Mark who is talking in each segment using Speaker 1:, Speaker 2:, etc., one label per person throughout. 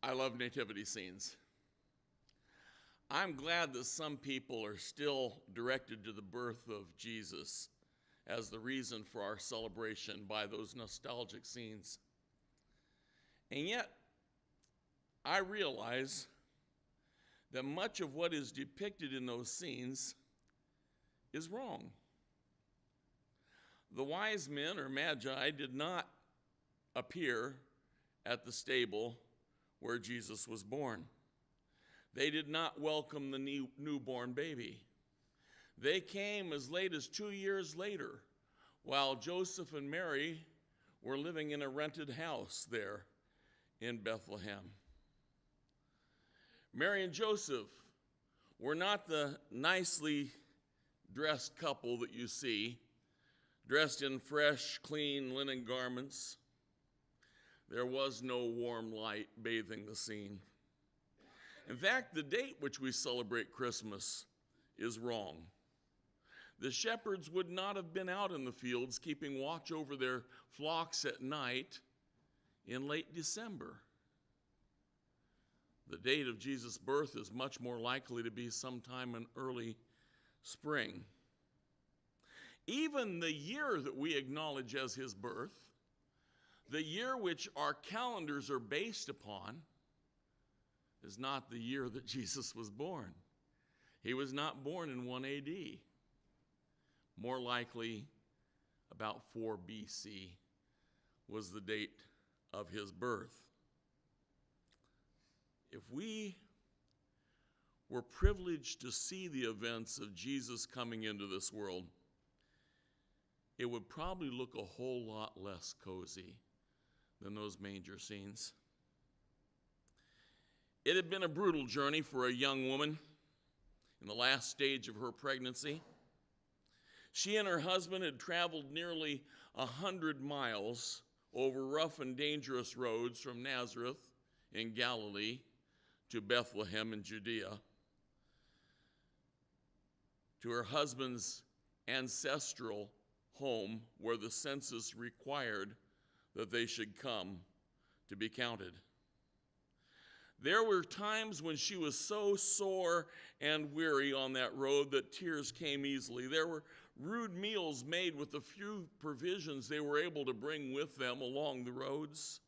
Speaker 1: I love nativity scenes. I'm glad that some people are still directed to the birth of Jesus as the reason for our celebration by those nostalgic scenes. And yet, I realize that much of what is depicted in those scenes is wrong. The wise men, or magi, did not appear at the stable where Jesus was born. They did not welcome the newborn baby. They came as late as 2 years later, while Joseph and Mary were living in a rented house there in Bethlehem. Mary and Joseph were not the nicely dressed couple that you see, dressed in fresh, clean linen garments. There was no warm light bathing the scene. In fact, the date which we celebrate Christmas is wrong. The shepherds would not have been out in the fields keeping watch over their flocks at night in late December. The date of Jesus' birth is much more likely to be sometime in early spring. Even the year that we acknowledge as his birth, the year which our calendars are based upon, is not the year that Jesus was born. He was not born in 1 AD. More likely, about 4 BC was the date of his birth. If we were privileged to see the events of Jesus coming into this world, it would probably look a whole lot less cozy than those manger scenes. It had been a brutal journey for a young woman in the last stage of her pregnancy. She and her husband had traveled nearly 100 miles over rough and dangerous roads from Nazareth in Galilee to Bethlehem in Judea, to her husband's ancestral home where the census required that they should come to be counted. There were times when she was so sore and weary on that road that tears came easily. There were rude meals made with the few provisions they were able to bring with them along the roads.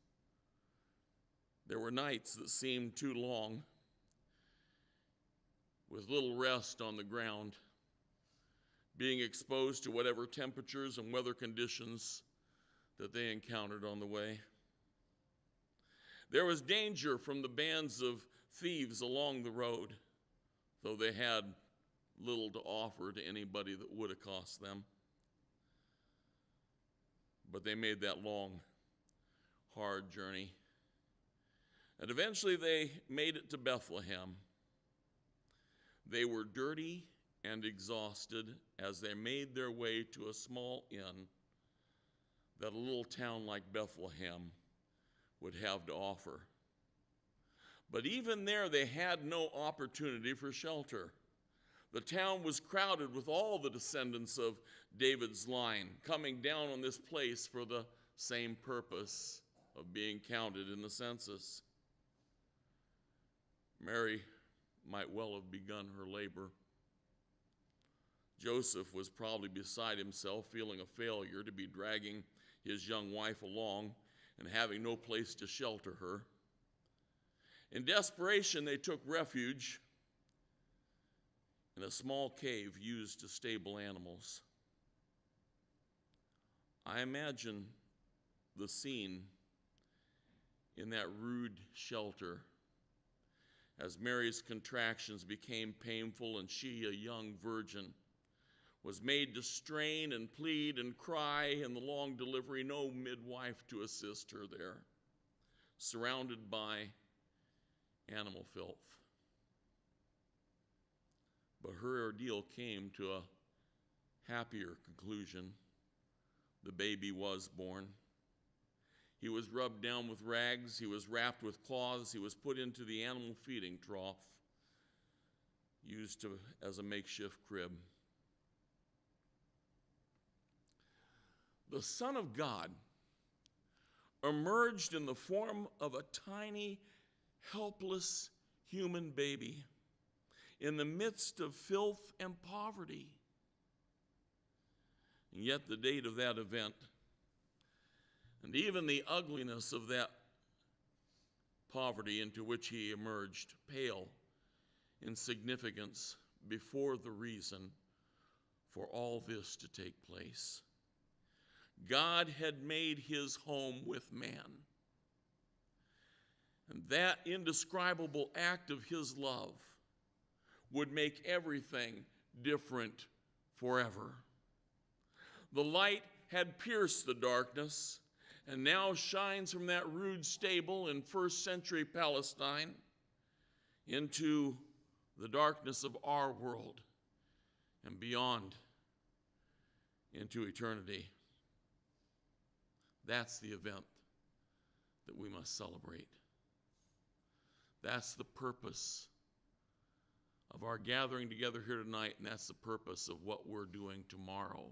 Speaker 1: There were nights that seemed too long, with little rest on the ground, being exposed to whatever temperatures and weather conditions that they encountered on the way. There was danger from the bands of thieves along the road, though they had little to offer to anybody that would accost them. But they made that long, hard journey. And eventually they made it to Bethlehem. They were dirty and exhausted as they made their way to a small inn that a little town like Bethlehem would have to offer. But even there, they had no opportunity for shelter. The town was crowded with all the descendants of David's line coming down on this place for the same purpose of being counted in the census. Mary might well have begun her labor. Joseph was probably beside himself, feeling a failure to be dragging his young wife along and having no place to shelter her. In desperation, they took refuge in a small cave used to stable animals. I imagine the scene in that rude shelter as Mary's contractions became painful and she, a young virgin, was made to strain and plead and cry in the long delivery, no midwife to assist her there, surrounded by animal filth. But her ordeal came to a happier conclusion. The baby was born. He was rubbed down with rags. He was wrapped with cloths. He was put into the animal feeding trough used as a makeshift crib. The Son of God emerged in the form of a tiny helpless human baby in the midst of filth and poverty. And yet the date of that event, and even the ugliness of that poverty into which he emerged, pale in significance before the reason for all this to take place. God had made his home with man. And that indescribable act of his love would make everything different forever. The light had pierced the darkness and now shines from that rude stable in first century Palestine into the darkness of our world and beyond into eternity. That's the event that we must celebrate. That's the purpose of our gathering together here tonight, and that's the purpose of what we're doing tomorrow,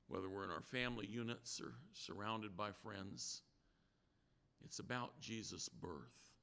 Speaker 1: whether we're in our family units or surrounded by friends. It's about Jesus' birth.